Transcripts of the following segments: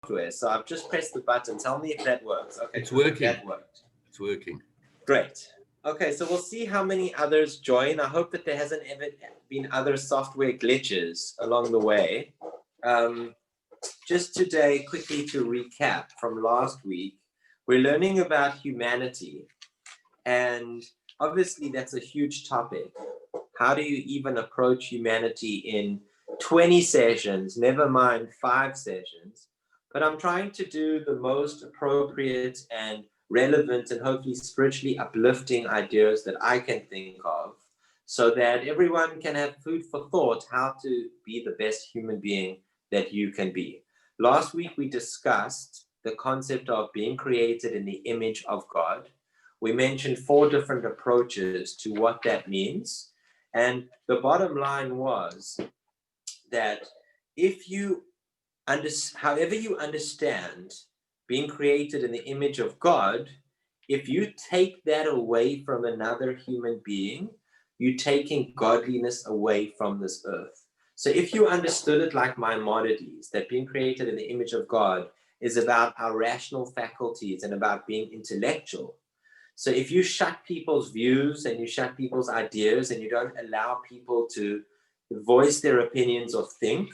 software, so I've just pressed the button. Tell me if that works. Okay, it's working. That worked. It's working. Great. Okay, so we'll see how many others join. I hope that there hasn't ever been other software glitches along the way. Just today, quickly to recap from last week, we're learning about humanity. And obviously, that's a huge topic. How do you even approach humanity in 20 sessions, never mind 5 sessions? But I'm trying to do the most appropriate and relevant and hopefully spiritually uplifting ideas that I can think of so that everyone can have food for thought how to be the best human being that you can be. Last week, we discussed the concept of being created in the image of God. We mentioned 4 different approaches to what that means. And the bottom line was that if you however you understand being created in the image of God, if you take that away from another human being, you're taking godliness away from this earth. So if you understood it like Maimonides, that being created in the image of God is about our rational faculties and about being intellectual. So if you shut people's views and you shut people's ideas and you don't allow people to voice their opinions or think,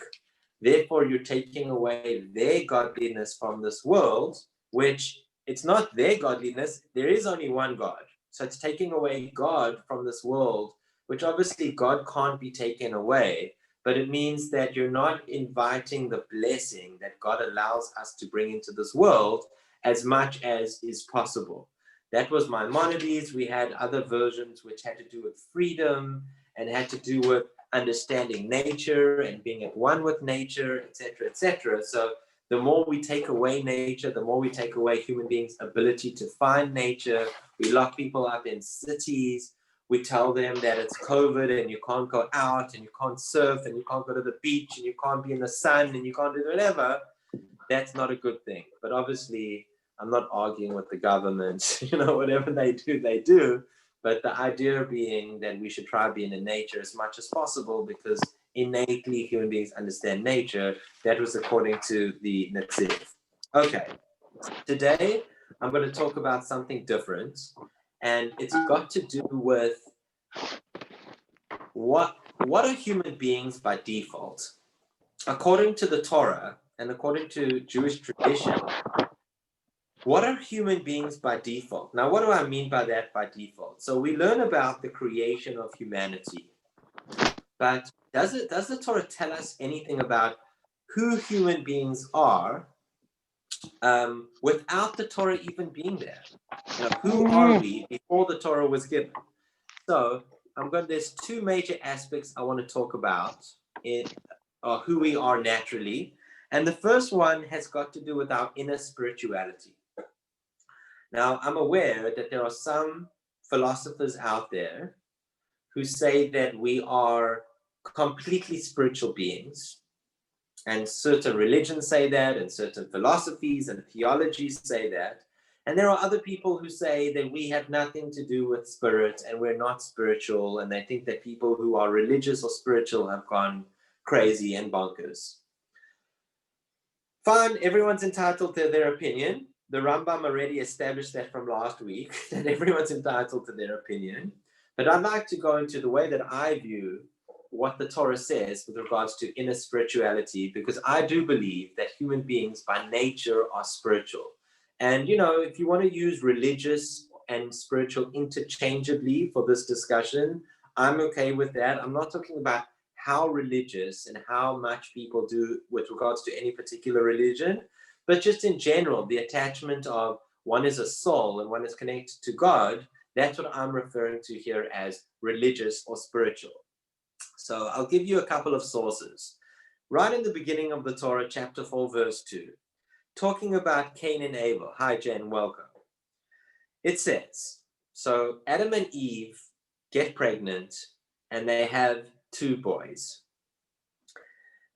therefore you're taking away their godliness from this world, which it's not their godliness. There is only one God. So it's taking away God from this world, which obviously God can't be taken away, but it means that you're not inviting the blessing that God allows us to bring into this world as much as is possible. That was Maimonides. We had other versions which had to do with freedom and had to do with understanding nature and being at one with nature, etc., etc. So the more we take away nature, the more we take away human beings' ability to find nature. We lock people up in cities. We tell them that it's COVID and you can't go out and you can't surf and you can't go to the beach and you can't be in the sun and you can't do whatever. That's not a good thing. But obviously, I'm not arguing with the government. Whatever they do. But the idea being that we should try to be in nature as much as possible because innately human beings understand nature. That was according to the Netziv. Okay, today I'm going to talk about something different, and it's got to do with what are human beings by default? According to the Torah and according to Jewish tradition, what are human beings by default? Now, what do I mean by that by default? So we learn about the creation of humanity, but does the Torah tell us anything about who human beings are without the Torah even being there? Who are we before the Torah was given? So there's 2 major aspects I want to talk about in who we are naturally. And the first one has got to do with our inner spirituality. Now, I'm aware that there are some philosophers out there who say that we are completely spiritual beings. And certain religions say that, and certain philosophies and theologies say that. And there are other people who say that we have nothing to do with spirit and we're not spiritual. And they think that people who are religious or spiritual have gone crazy and bonkers. Fine, everyone's entitled to their opinion. The Rambam already established that from last week, that everyone's entitled to their opinion. But I'd like to go into the way that I view what the Torah says with regards to inner spirituality, because I do believe that human beings by nature are spiritual. And, if you want to use religious and spiritual interchangeably for this discussion, I'm okay with that. I'm not talking about how religious and how much people do with regards to any particular religion, but just in general, the attachment of one is a soul and one is connected to God. That's what I'm referring to here as religious or spiritual. So I'll give you a couple of sources. Right in the beginning of the Torah, chapter 4, verse 2, talking about Cain and Abel. Hi, Jen, welcome. It says, so Adam and Eve get pregnant and they have 2 boys.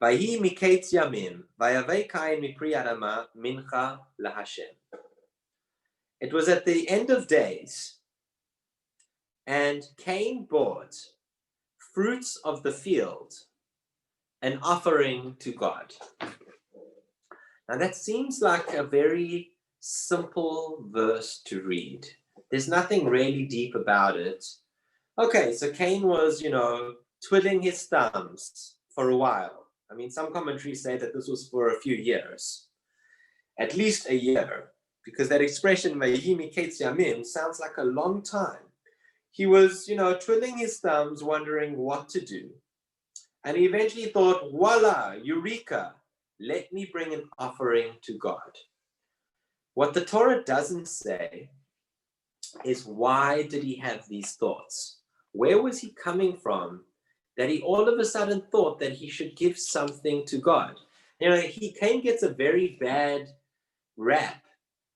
Vayi miketz yamim, vayavei Cain mipri adama mincha laHashem. It was at the end of days, and Cain brought fruits of the field, an offering to God. Now that seems like a very simple verse to read. There's nothing really deep about it. Okay, so Cain was, twiddling his thumbs for a while. I mean, some commentaries say that this was for a few years, at least a year, because that expression, "Vayihi miketz yamim," sounds like a long time. He was, twiddling his thumbs, wondering what to do. And he eventually thought, voila, eureka, let me bring an offering to God. What the Torah doesn't say is, why did he have these thoughts? Where was he coming from that he all of a sudden thought that he should give something to God? Cain gets a very bad rap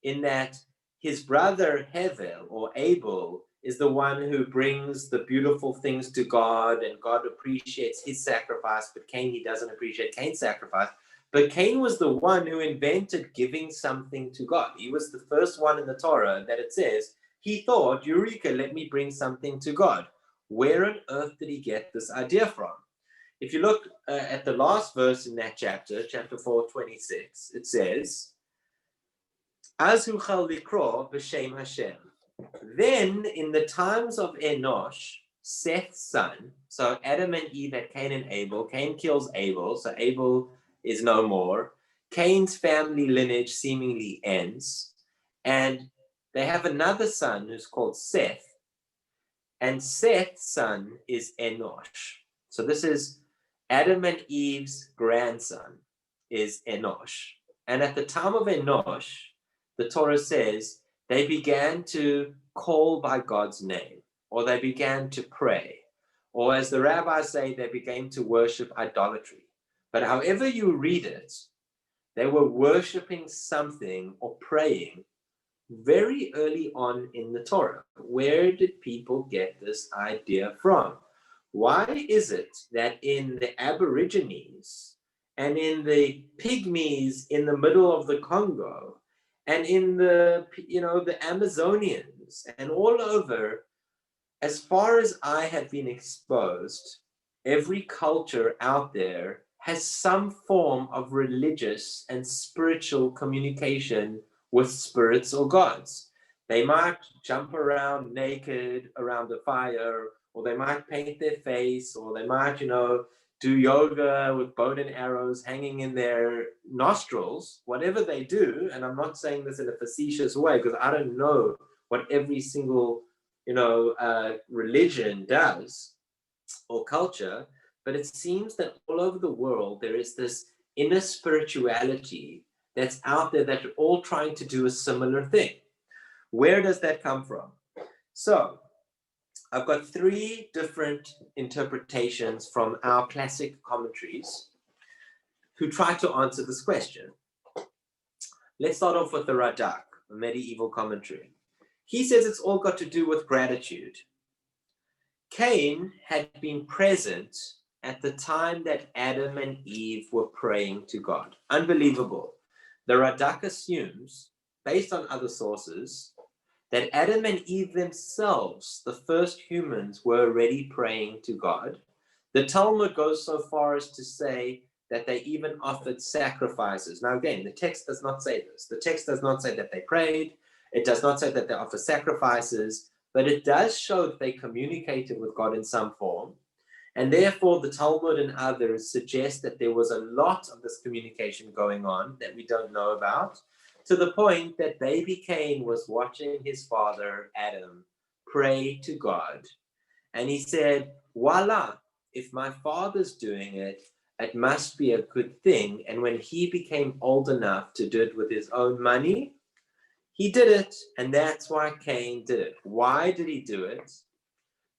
in that his brother Hevel, or Abel, is the one who brings the beautiful things to God, and God appreciates his sacrifice, but he doesn't appreciate Cain's sacrifice. But Cain was the one who invented giving something to God. He was the first one in the Torah that it says, he thought, eureka, let me bring something to God. Where on earth did he get this idea from? If you look at the last verse in that chapter 4:26, it says, "Az huchal likro b'shem Hashem." Then in the times of Enosh, Seth's son, so Adam and Eve had Cain and Abel. Cain kills Abel, so Abel is no more. Cain's family lineage seemingly ends, and they have another son who's called Seth, and Seth's son is Enosh. So this is Adam and Eve's grandson is Enosh. And at the time of Enosh, the Torah says they began to call by God's name, or they began to pray, or as the rabbis say, they began to worship idolatry. But however you read it, they were worshiping something or praying very early on in the Torah. Where did people get this idea from? Why is it that in the Aborigines and in the Pygmies in the middle of the Congo and in the Amazonians and all over, as far as I have been exposed, every culture out there has some form of religious and spiritual communication with spirits or gods. They might jump around naked around the fire, or they might paint their face, or they might, do yoga with bow and arrows hanging in their nostrils, whatever they do. And I'm not saying this in a facetious way, because I don't know what every single, religion does or culture, but it seems that all over the world, there is this inner spirituality that's out there that are all trying to do a similar thing. Where does that come from? So I've got 3 different interpretations from our classic commentaries who try to answer this question. Let's start off with the Radak, a medieval commentary. He says it's all got to do with gratitude. Cain had been present at the time that Adam and Eve were praying to God. Unbelievable. The Radak assumes, based on other sources, that Adam and Eve themselves, the first humans, were already praying to God. The Talmud goes so far as to say that they even offered sacrifices. Now again, the text does not say this. The text does not say that they prayed. It does not say that they offered sacrifices, but it does show that they communicated with God in some form. And therefore, the Talmud and others suggest that there was a lot of this communication going on that we don't know about, to the point that baby Cain was watching his father, Adam, pray to God. And he said, voila, if my father's doing it, it must be a good thing. And when he became old enough to do it with his own money, he did it. And that's why Cain did it. Why did he do it?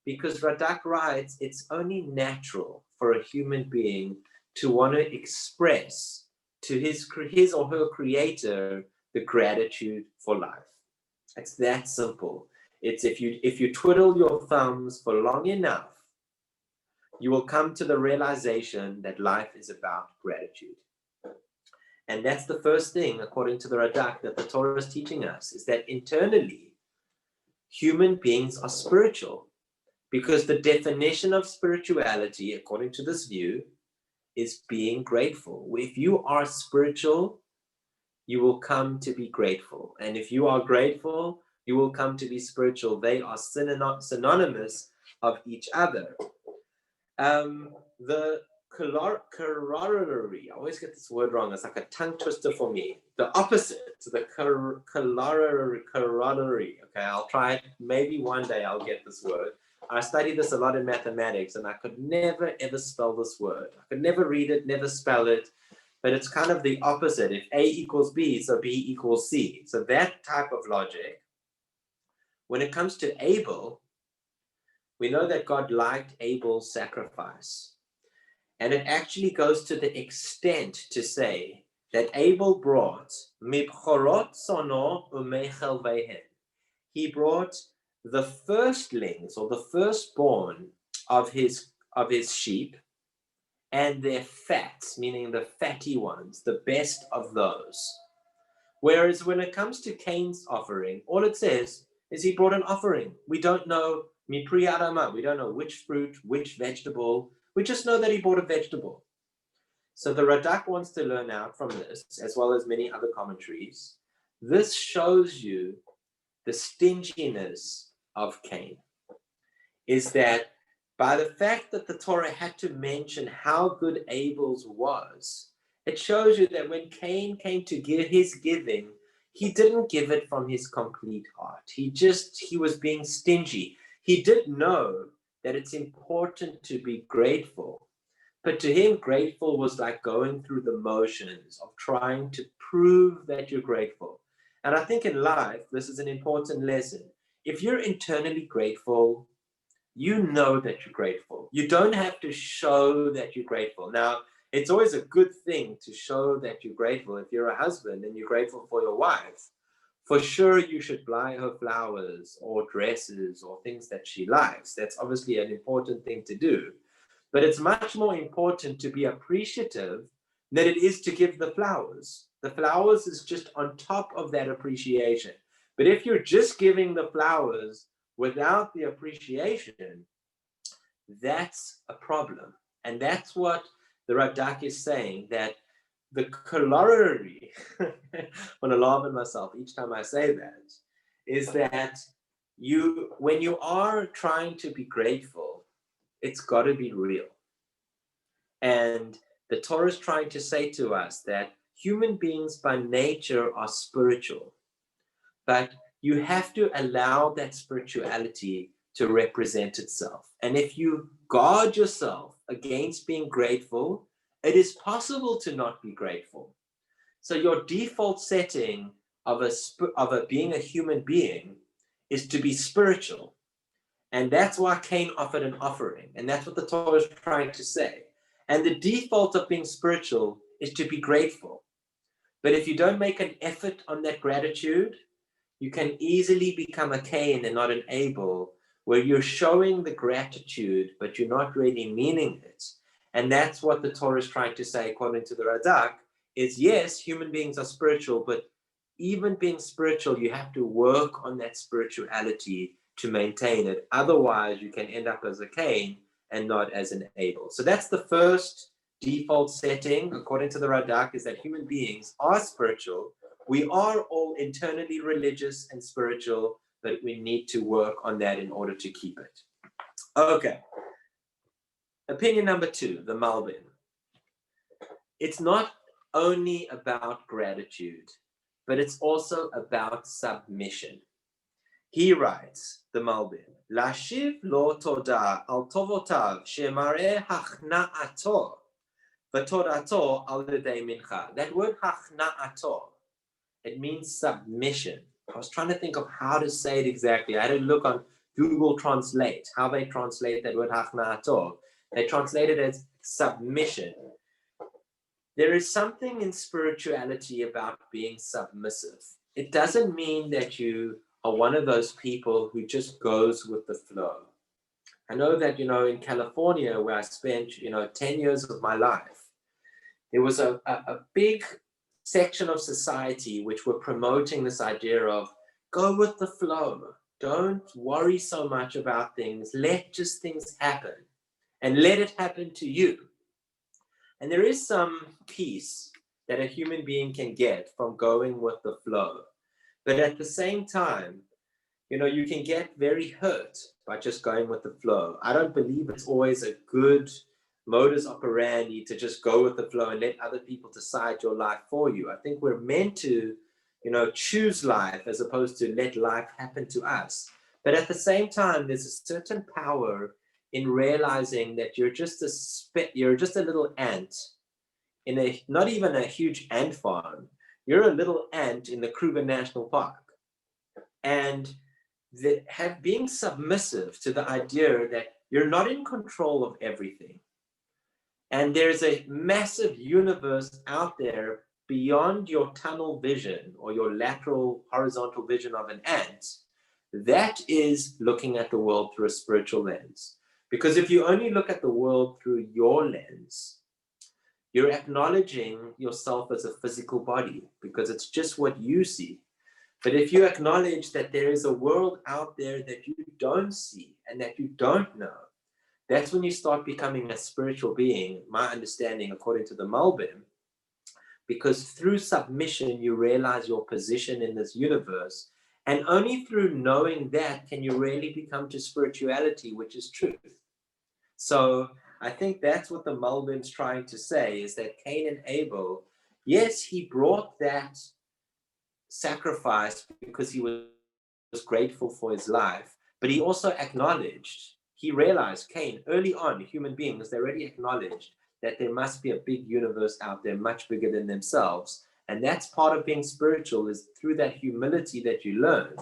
Because Radak writes, it's only natural for a human being to want to express to his or her creator the gratitude for life. It's that simple. It's if you twiddle your thumbs for long enough, you will come to the realization that life is about gratitude. And that's the first thing, according to the Radak, that the Torah is teaching us, is that internally, human beings are spiritual. Because the definition of spirituality, according to this view, is being grateful. If you are spiritual, you will come to be grateful. And if you are grateful, you will come to be spiritual. They are synonymous of each other. The corollary, I always get this word wrong, it's like a tongue twister for me. The opposite, the corollary. Okay, I'll try it. Maybe one day I'll get this word. I studied this a lot in mathematics, and I could never, ever spell this word. I could never read it, never spell it, but it's kind of the opposite. If A equals B, so B equals C. So that type of logic. When it comes to Abel, we know that God liked Abel's sacrifice. And it actually goes to the extent to say that Abel brought mibchorot sono umechel vehen. He brought the firstlings, or the firstborn of his sheep, and their fats, meaning the fatty ones, the best of those. Whereas when it comes to Cain's offering, all it says is he brought an offering. We don't know mipri adama. We don't know which fruit, which vegetable. We just know that he bought a vegetable. So the Radak wants to learn out from this, as well as many other commentaries. This shows you the stinginess of Cain, is that by the fact that the Torah had to mention how good Abel's was, it shows you that when Cain came to give his giving, he didn't give it from his complete heart. He was being stingy. He did know that it's important to be grateful, but to him, grateful was like going through the motions of trying to prove that you're grateful. And I think in life, this is an important lesson. If you're internally grateful, you know that you're grateful. You don't have to show that you're grateful. Now, it's always a good thing to show that you're grateful. If you're a husband and you're grateful for your wife, for sure you should buy her flowers or dresses or things that she likes. That's obviously an important thing to do. But it's much more important to be appreciative than it is to give the flowers. The flowers is just on top of that appreciation. But if you're just giving the flowers without the appreciation, that's a problem. And that's what the Radak is saying, that the corollary, I want to laugh at myself each time I say that, is that when you are trying to be grateful, it's got to be real. And the Torah is trying to say to us that human beings by nature are spiritual, but you have to allow that spirituality to represent itself. And if you guard yourself against being grateful, it is possible to not be grateful. So your default setting of being a human being is to be spiritual. And that's why Cain offered an offering. And that's what the Torah is trying to say. And the default of being spiritual is to be grateful. But if you don't make an effort on that gratitude, you can easily become a Cain and not an Abel, where you're showing the gratitude, but you're not really meaning it. And that's what the Torah is trying to say, according to the Radak, is yes, human beings are spiritual, but even being spiritual, you have to work on that spirituality to maintain it. Otherwise, you can end up as a Cain and not as an Abel. So that's the first default setting, according to the Radak, is that human beings are spiritual. We are all internally religious and spiritual, but we need to work on that in order to keep it. Okay. Opinion number 2, the Malbim. It's not only about gratitude, but it's also about submission. He writes, the Malbim, Lashiv lo toda al tovotav shemare hachna'ato v'todato al yedei mincha. That word hachna'ato, it means submission. I was trying to think of how to say it exactly. I had to look on Google Translate, how they translate that word hachna'ato. They translate it as submission. There is something in spirituality about being submissive. It doesn't mean that you are one of those people who just goes with the flow. I know that, in California, where I spent, 10 years of my life, there was a big section of society which were promoting this idea of go with the flow. Don't worry so much about things. Let just things happen and let it happen to you. And there is some peace that a human being can get from going with the flow. But at the same time, you can get very hurt by just going with the flow. I don't believe it's always a good modus operandi to just go with the flow and let other people decide your life for you. I think we're meant to, choose life as opposed to let life happen to us. But at the same time, there's a certain power in realizing that you're just a little ant in not even a huge ant farm. You're a little ant in the Kruger National Park. And being submissive to the idea that you're not in control of everything. And there's a massive universe out there beyond your tunnel vision or your lateral horizontal vision of an ant. That is looking at the world through a spiritual lens. Because if you only look at the world through your lens, you're acknowledging yourself as a physical body because it's just what you see. But if you acknowledge that there is a world out there that you don't see and that you don't know, that's when you start becoming a spiritual being, my understanding, according to the Malbim, because through submission, you realize your position in this universe. And only through knowing that can you really become to spirituality, which is truth. So I think that's what the Malbim's trying to say, is that Cain and Abel, yes, he brought that sacrifice because he was grateful for his life, but he also he realized, Cain, early on, human beings, they already acknowledged that there must be a big universe out there, much bigger than themselves. And that's part of being spiritual, is through that humility that you learn,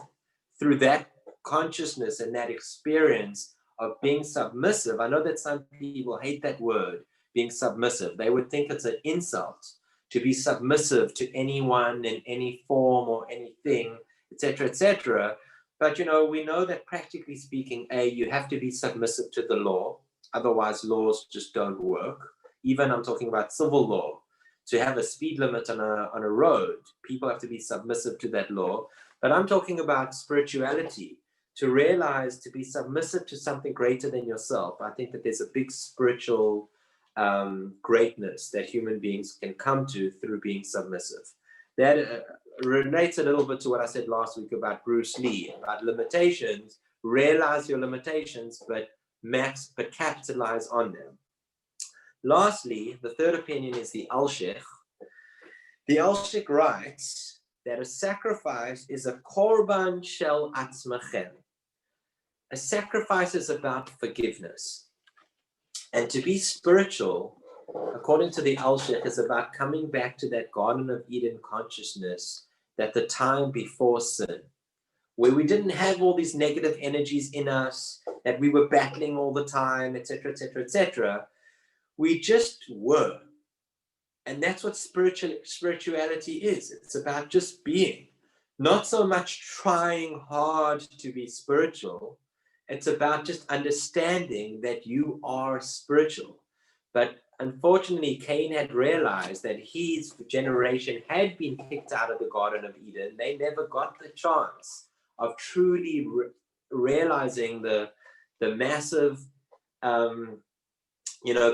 through that consciousness and that experience of being submissive. I know that some people hate that word, being submissive. They would think it's an insult to be submissive to anyone in any form or anything, etc., etc. But, we know that practically speaking, you have to be submissive to the law. Otherwise, laws just don't work. Even I'm talking about civil law. To have a speed limit on a road, people have to be submissive to that law. But I'm talking about spirituality, to realize, to be submissive to something greater than yourself. I think that there's a big spiritual greatness that human beings can come to through being submissive. That relates a little bit to what I said last week about Bruce Lee, about limitations. Realize your limitations, but capitalize on them. Lastly, the third opinion is the Al-Sheikh. The Al-Sheikh writes that a sacrifice is a korban shel atzmachem. A sacrifice is about forgiveness. And to be spiritual, according to the Al-Sheikh, is about coming back to that Garden of Eden consciousness, that the time before sin, where we didn't have all these negative energies in us, that we were battling all the time, etc., etc., etc. We just were. And that's what spirituality is. It's about just being. Not so much trying hard to be spiritual. It's about just understanding that you are spiritual. But unfortunately, Cain had realized that his generation had been kicked out of the Garden of Eden. They never got the chance of truly realizing the massive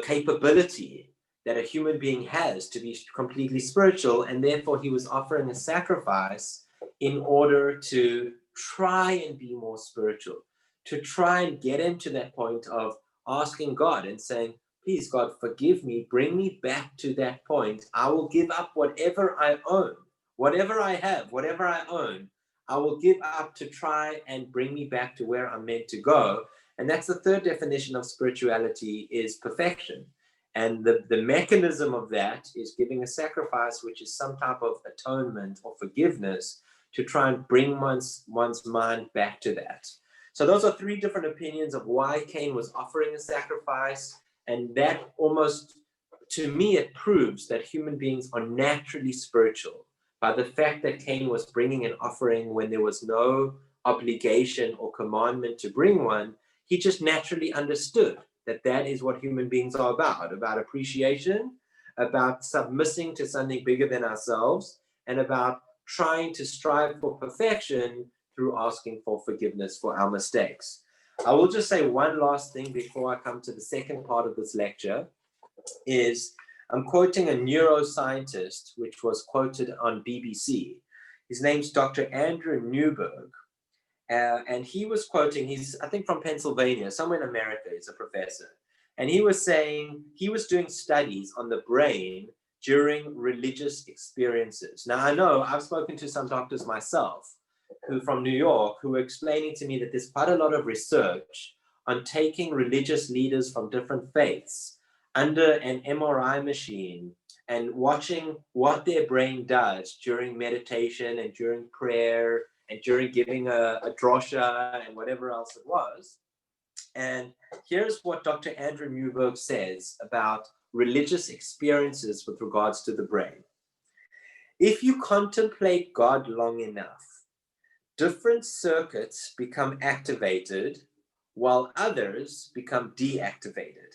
capability that a human being has to be completely spiritual, and therefore he was offering a sacrifice in order to try and be more spiritual, to try and get him to that point of asking God and saying, please, God, forgive me, bring me back to that point. I will give up whatever I own, whatever I have, whatever I own, I will give up to try and bring me back to where I'm meant to go. And that's the third definition of spirituality, is perfection. And the mechanism of that is giving a sacrifice, which is some type of atonement or forgiveness, to try and bring one's mind back to that. So those are three different opinions of why Cain was offering a sacrifice. And that almost, to me, it proves that human beings are naturally spiritual by the fact that Cain was bringing an offering when there was no obligation or commandment to bring one. He just naturally understood that is what human beings are about appreciation, about submitting to something bigger than ourselves, and about trying to strive for perfection through asking for forgiveness for our mistakes. I will just say one last thing before I come to the second part of this lecture, is I'm quoting a neuroscientist, which was quoted on BBC. His name's Dr. Andrew Newberg. And he was quoting, he's, I think, from Pennsylvania, somewhere in America, he's a professor. And he was saying he was doing studies on the brain during religious experiences. Now, I know I've spoken to some doctors myself who from New York who were explaining to me that there's quite a lot of research on taking religious leaders from different faiths under an MRI machine and watching what their brain does during meditation and during prayer and during giving a drosha and whatever else it was. And here's what Dr. Andrew Newberg says about religious experiences with regards to the brain. If you contemplate God long enough, different circuits become activated while others become deactivated.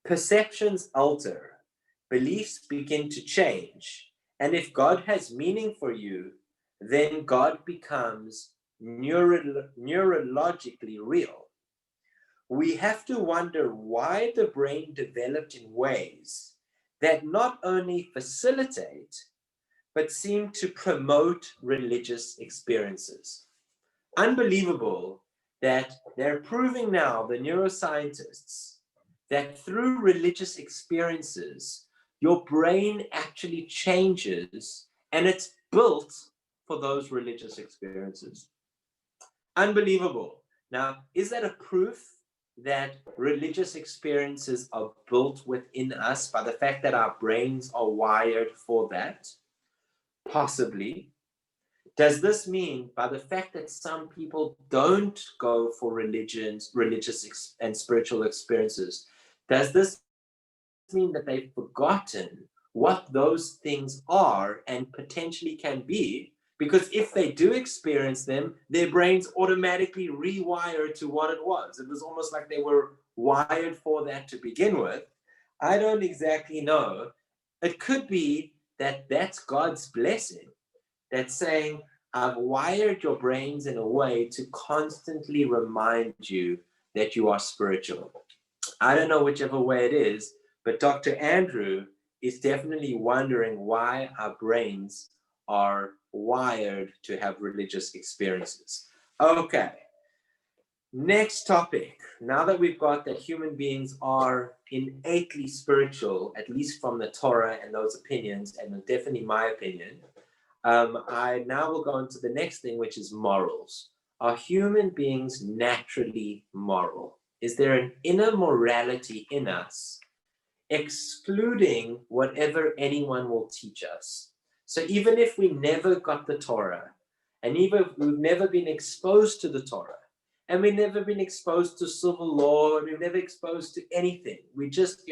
Perceptions alter, beliefs begin to change, and if God has meaning for you, then God becomes neurologically real. We have to wonder why the brain developed in ways that not only facilitate, but seem to promote religious experiences. Unbelievable that they're proving now, the neuroscientists, that through religious experiences, your brain actually changes and it's built for those religious experiences. Unbelievable. Now, is that a proof that religious experiences are built within us by the fact that our brains are wired for that? Possibly. Does this mean by the fact that some people don't go for religious and spiritual experiences, does this mean that they've forgotten what those things are and potentially can be? Because if they do experience them, their brains automatically rewire to what it was. It was almost like they were wired for that to begin with. I don't exactly know. It could be that that's God's blessing. That's saying, I've wired your brains in a way to constantly remind you that you are spiritual. I don't know whichever way it is, but Dr. Andrew is definitely wondering why our brains are wired to have religious experiences. Okay, next topic. Now that we've got that human beings are innately spiritual, at least from the Torah and those opinions, and definitely my opinion, I now will go into the next thing, which is morals. Are human beings naturally moral? Is there an inner morality in us, excluding whatever anyone will teach us? So even if we never got the Torah, and even we've never been exposed to the Torah, and we've never been exposed to civil law, and we've never exposed to anything. We just,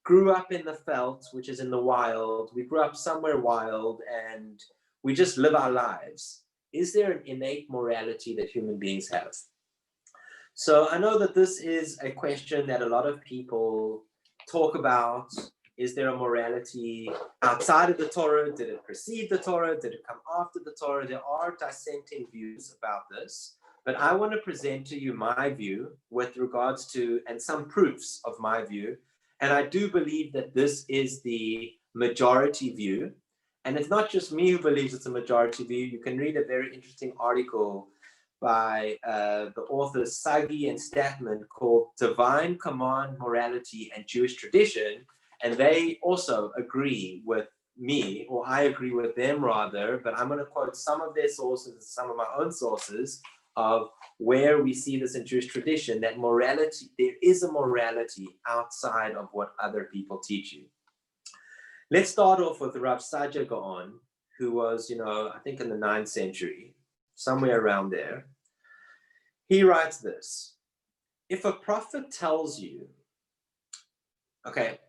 grew up in the veld, which is in the wild. We grew up somewhere wild, and we just live our lives. Is there an innate morality that human beings have? So I know that this is a question that a lot of people talk about. Is there a morality outside of the Torah? Did it precede the Torah? Did it come after the Torah? There are dissenting views about this, but I want to present to you my view with regards to, and some proofs of my view. And I do believe that this is the majority view. And it's not just me who believes it's a majority view. You can read a very interesting article by the authors Sagi and Statman called Divine Command, Morality, and Jewish Tradition. And they also agree with me, or I agree with them rather, but I'm going to quote some of their sources and some of my own sources of where we see this in Jewish tradition, that morality, there is a morality outside of what other people teach you. Let's start off with Rav Sadia Gaon, who was, I think in the 9th century, somewhere around there. He writes this: if a prophet tells you, okay,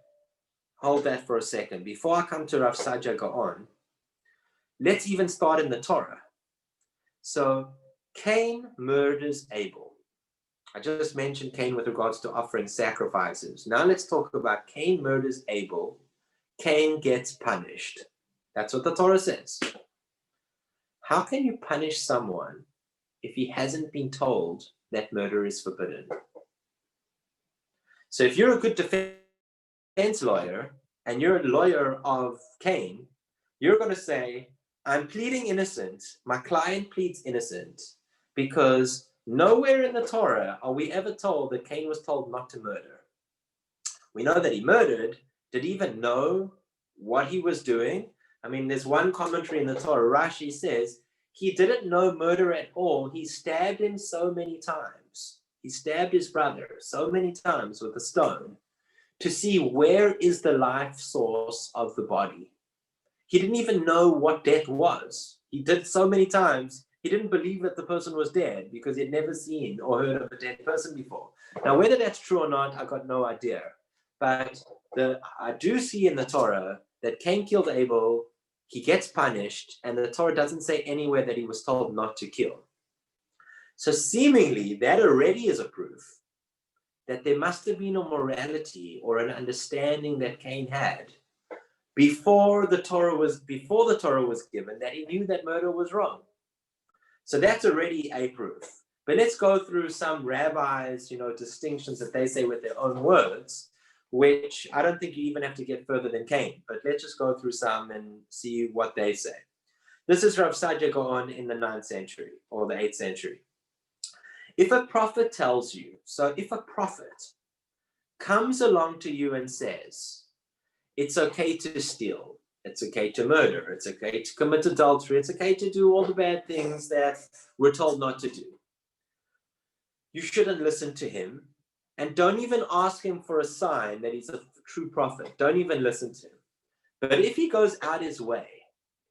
hold that for a second. Before I come to Rav Sadia Gaon, let's even start in the Torah. So Cain murders Abel. I just mentioned Cain with regards to offering sacrifices. Now let's talk about Cain murders Abel. Cain gets punished. That's what the Torah says. How can you punish someone if he hasn't been told that murder is forbidden? So if you're a good defense lawyer and you're a lawyer of Cain, you're going to say, I'm pleading innocent. My client pleads innocent because nowhere in the Torah are we ever told that Cain was told not to murder. We know that he murdered. Did he even know what he was doing? I mean, there's one commentary in the Torah, Rashi says, he didn't know murder at all. He stabbed him so many times. He stabbed his brother so many times with a stone to see where is the life source of the body. He didn't even know what death was. He did so many times, he didn't believe that the person was dead because he'd never seen or heard of a dead person before. Now, whether that's true or not, I got no idea. But I do see in the Torah that Cain killed Abel, he gets punished, and the Torah doesn't say anywhere that he was told not to kill. So seemingly, that already is a proof that there must have been a morality or an understanding that Cain had before the Torah was given, that he knew that murder was wrong. So that's already a proof. But let's go through some rabbis, distinctions that they say with their own words, which I don't think you even have to get further than Cain. But let's just go through some and see what they say. This is Rav Saadia Gaon in the 9th century or the 8th century. If a prophet tells you, so if a prophet comes along to you and says, it's okay to steal, it's okay to murder, it's okay to commit adultery, it's okay to do all the bad things that we're told not to do, you shouldn't listen to him, and don't even ask him for a sign that he's a true prophet. Don't even listen to him. But if he goes out his way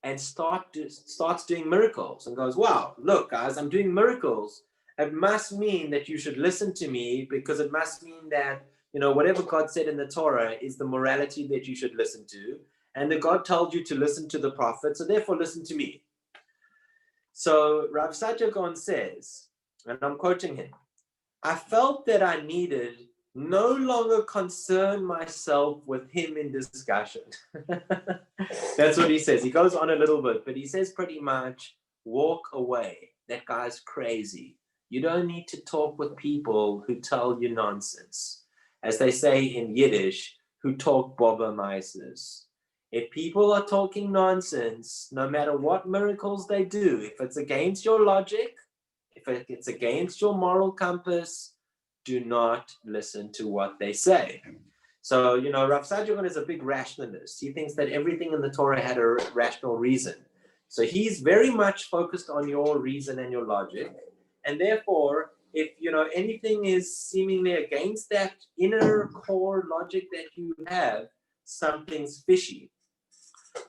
and starts doing miracles and goes, wow, look, guys, I'm doing miracles, it must mean that you should listen to me, because it must mean that, whatever God said in the Torah is the morality that you should listen to. And that God told you to listen to the prophet, so therefore listen to me. So Rav Saadia Gaon says, and I'm quoting him, I felt that I needed no longer concern myself with him in discussion. That's what he says. He goes on a little bit, but he says pretty much, walk away. That guy's crazy. You don't need to talk with people who tell you nonsense. As they say in Yiddish, who talk bobber meises. If people are talking nonsense, no matter what miracles they do, if it's against your logic, if it's against your moral compass, do not listen to what they say. So, Rav Saadia Gaon is a big rationalist. He thinks that everything in the Torah had a rational reason. So he's very much focused on your reason and your logic. And therefore, if anything is seemingly against that inner core logic that you have, something's fishy.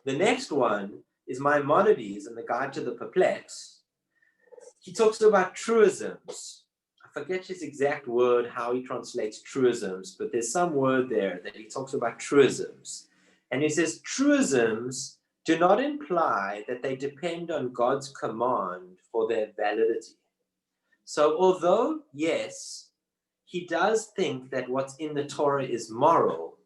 The next one is Maimonides in the Guide to the Perplexed. He talks about truisms. I forget his exact word, how he translates truisms, but there's some word there that he talks about truisms. And he says truisms do not imply that they depend on God's command for their validity. So although, yes, he does think that what's in the Torah is moral,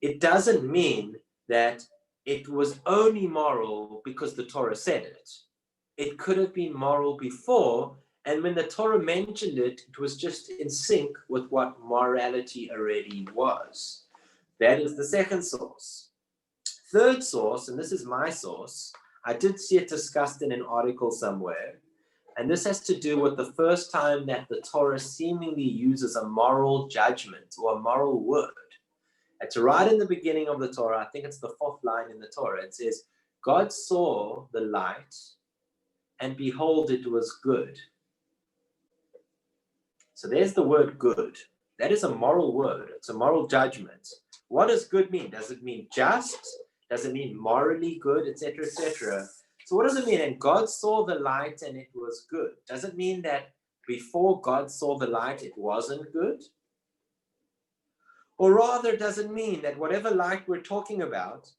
it doesn't mean that it was only moral because the Torah said it. It could have been moral before, and when the Torah mentioned it, it was just in sync with what morality already was. That is the second source. Third source, and this is my source, I did see it discussed in an article somewhere, and this has to do with the first time that the Torah seemingly uses a moral judgment or a moral word. It's right in the beginning of the Torah. I think it's the 4th line in the Torah. It says, God saw the light, and behold, it was good. So there's the word good. That is a moral word. It's a moral judgment. What does good mean? Does it mean just? Does it mean morally good, etc., etc.? So what does it mean? And God saw the light and it was good. Does it mean that before God saw the light, it wasn't good? Or rather, does it mean that whatever light we're talking about,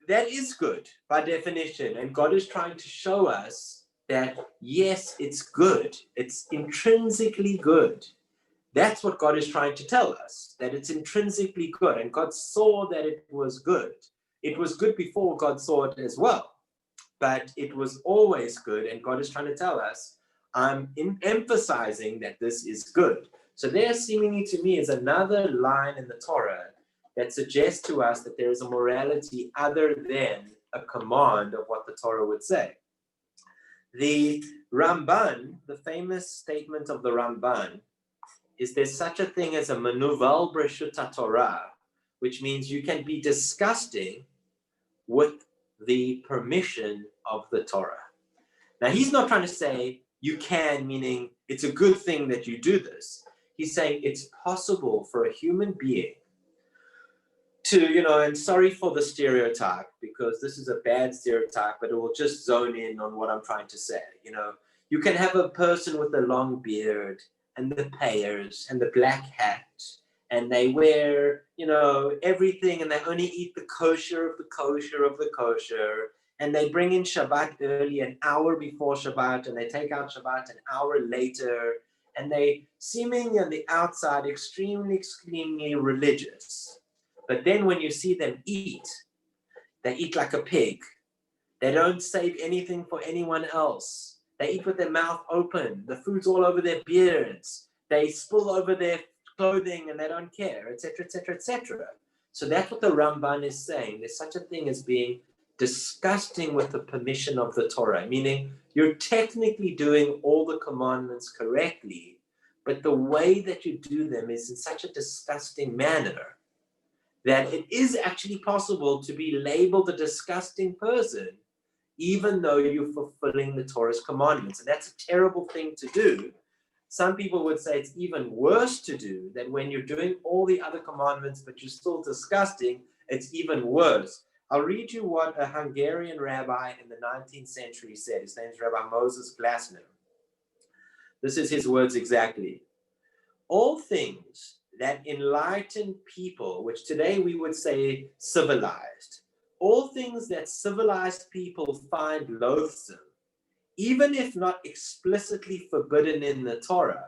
that is good by definition, and God is trying to show us that, yes, it's good. It's intrinsically good. That's what God is trying to tell us, that it's intrinsically good, and God saw that it was good. It was good before God saw it as well, but it was always good, and God is trying to tell us, I'm emphasizing that this is good. So there seemingly to me is another line in the Torah that suggests to us that there is a morality other than a command of what the Torah would say. The Ramban, the famous statement of the Ramban, is there's such a thing as a menuval b'reshut Torah, which means you can be disgusting with the permission of the Torah. Now, he's not trying to say you can, meaning it's a good thing that you do this. He's saying it's possible for a human being to, and sorry for the stereotype, because this is a bad stereotype, but it will just zone in on what I'm trying to say. You can have a person with a long beard and the payers and the black hat, and they wear, everything, and they only eat the kosher of the kosher of the kosher, and they bring in Shabbat early, an hour before Shabbat, and they take out Shabbat an hour later, and they seemingly on the outside extremely, extremely religious. But then when you see them eat, they eat like a pig. They don't save anything for anyone else. They eat with their mouth open. The food's all over their beards. They spill over their clothing and they don't care, etc., etc., etc. So that's what the Ramban is saying. There's such a thing as being disgusting with the permission of the Torah, meaning you're technically doing all the commandments correctly, but the way that you do them is in such a disgusting manner that it is actually possible to be labeled a disgusting person, even though you're fulfilling the Torah's commandments. And that's a terrible thing to do. Some people would say it's even worse to do, that when you're doing all the other commandments, but you're still disgusting, it's even worse. I'll read you what a Hungarian rabbi in the 19th century said. His name is Rabbi Moses Glasner. This is his words exactly. All things that enlightened people, which today we would say civilized, all things that civilized people find loathsome, even if not explicitly forbidden in the Torah,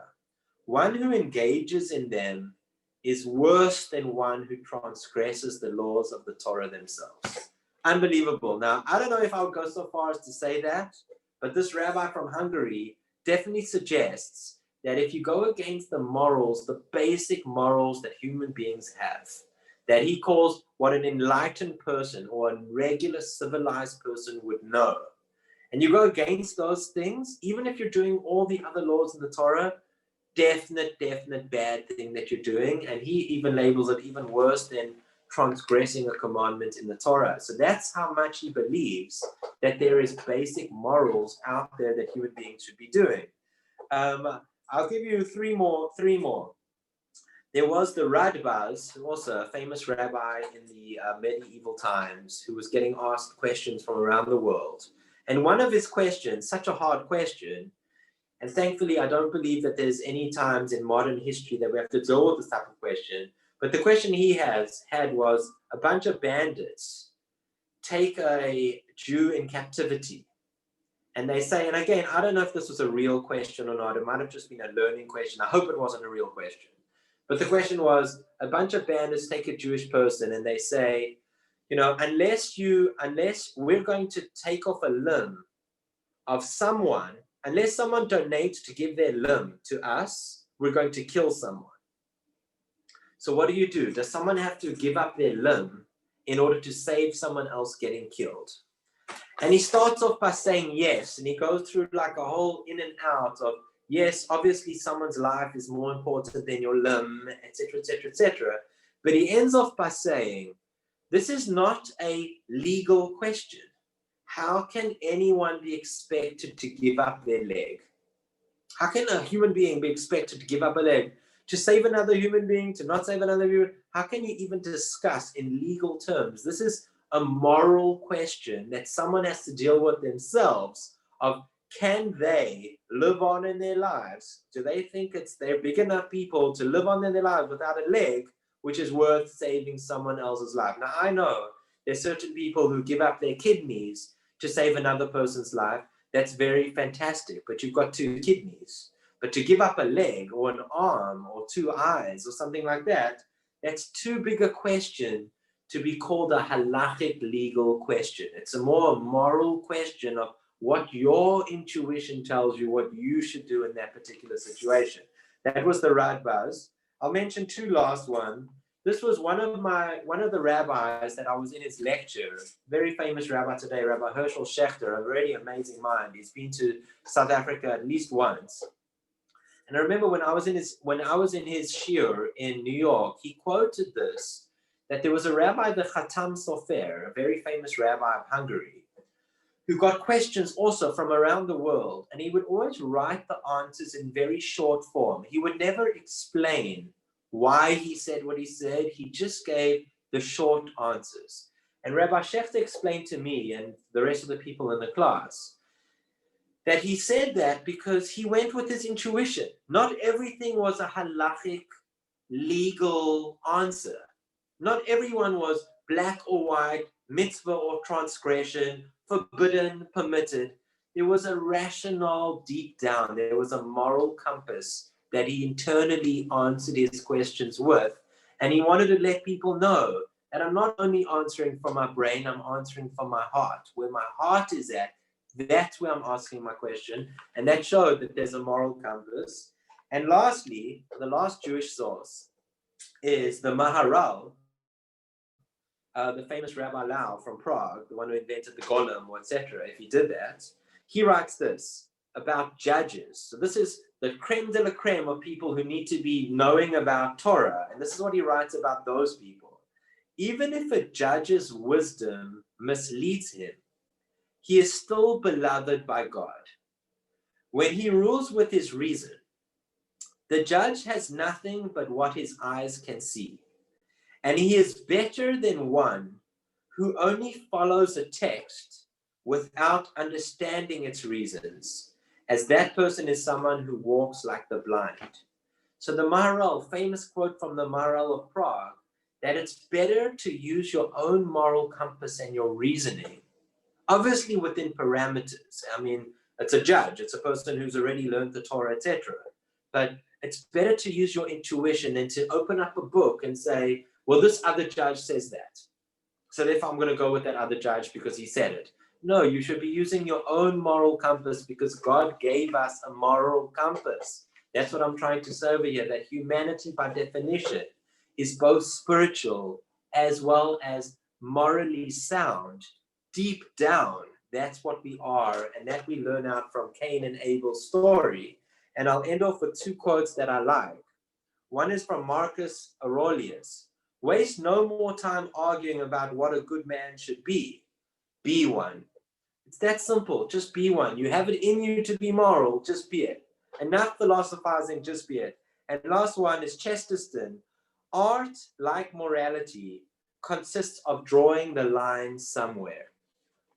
one who engages in them is worse than one who transgresses the laws of the Torah themselves. Unbelievable. Now, I don't know if I would go so far as to say that, but this rabbi from Hungary definitely suggests that if you go against the morals, the basic morals that human beings have, that he calls what an enlightened person or a regular civilized person would know, and you go against those things, even if you're doing all the other laws in the Torah, definite bad thing that you're doing. And he even labels it even worse than transgressing a commandment in the Torah. So that's how much he believes that there is basic morals out there that human beings should be doing. I'll give you three more. There was the Radbaz, also a famous rabbi in the medieval times, who was getting asked questions from around the world. And one of his questions, such a hard question, and thankfully I don't believe that there's any times in modern history that we have to deal with this type of question, but the question he had was, a bunch of bandits take a Jew in captivity. And they say, and again, I don't know if this was a real question or not. It might have just been a learning question. I hope it wasn't a real question. But the question was, a bunch of bandits take a Jewish person and they say, unless we're going to take off a limb of someone, unless someone donates to give their limb to us, we're going to kill someone. So what do? Does someone have to give up their limb in order to save someone else getting killed? And he starts off by saying yes, and he goes through like a whole in and out of, yes, obviously someone's life is more important than your limb, etc., etc., etc. But he ends off by saying, this is not a legal question. How can anyone be expected to give up their leg? How can a human being be expected to give up a leg? To save another human being, to not save another human being? How can you even discuss in legal terms? This is a moral question that someone has to deal with themselves of, can they live on in their lives? Do they think they're big enough people to live on in their lives without a leg, which is worth saving someone else's life? Now, I know there's certain people who give up their kidneys to save another person's life. That's very fantastic, but you've got 2 kidneys. But to give up a leg or an arm or 2 eyes or something like that, that's too big a question to be called a halachic legal question. It's a more moral question of what your intuition tells you what you should do in that particular situation. That was the Radbaz. I'll mention 2 last one. this was one of the rabbis that I was in his lecture, very famous rabbi today, Rabbi Herschel Schechter, a very amazing mind. He's been to South Africa at least once. And I remember when I was in his shiur in New York, he quoted this, that there was a rabbi, the Khatam Sofer, a very famous rabbi of Hungary, who got questions also from around the world, and he would always write the answers in very short form. He would never explain why he said what he said. He just gave the short answers. And Rabbi Schechter explained to me and the rest of the people in the class that he said that because he went with his intuition. Not everything was a halachic, legal answer. Not everyone was black or white, mitzvah or transgression, forbidden, permitted. There was a rationale deep down. There was a moral compass that he internally answered his questions with. And he wanted to let people know that I'm not only answering from my brain, I'm answering from my heart. Where my heart is at, that's where I'm asking my question. And that showed that there's a moral compass. And lastly, the last Jewish source is the Maharal, the famous Rabbi Lau from Prague, the one who invented the golem, or etc. If he did that, he writes this about judges. So this is the creme de la creme of people who need to be knowing about Torah. And this is what he writes about those people. Even if a judge's wisdom misleads him, he is still beloved by God. When he rules with his reason, the judge has nothing but what his eyes can see. And he is better than one who only follows a text without understanding its reasons, as that person is someone who walks like the blind. So the Maharal, famous quote from the Maharal of Prague, that it's better to use your own moral compass and your reasoning, obviously within parameters. I mean, it's a judge, it's a person who's already learned the Torah, etc. But it's better to use your intuition than to open up a book and say, well, this other judge says that, so therefore I'm going to go with that other judge because he said it. No, you should be using your own moral compass because God gave us a moral compass. That's what I'm trying to say over here, that humanity by definition is both spiritual as well as morally sound. Deep down, that's what we are, and that we learn out from Cain and Abel's story. And I'll end off with two quotes that I like. One is from Marcus Aurelius. Waste no more time arguing about what a good man should be. Be one. It's that simple. Just be one. You have it in you to be moral. Just be it. Enough philosophizing. Just be it. And last one is Chesterton. Art, like morality, consists of drawing the line somewhere.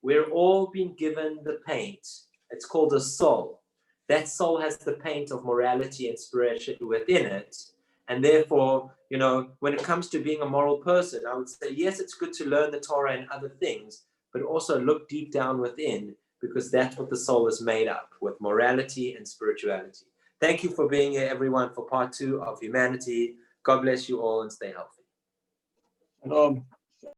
We're all being given the paint. It's called a soul. That soul has the paint of morality and spirit within it. And therefore, when it comes to being a moral person, I would say, yes, it's good to learn the Torah and other things, but also look deep down within, because that's what the soul is made up, with morality and spirituality. Thank you for being here, everyone, for part 2 of Humanity. God bless you all and stay healthy.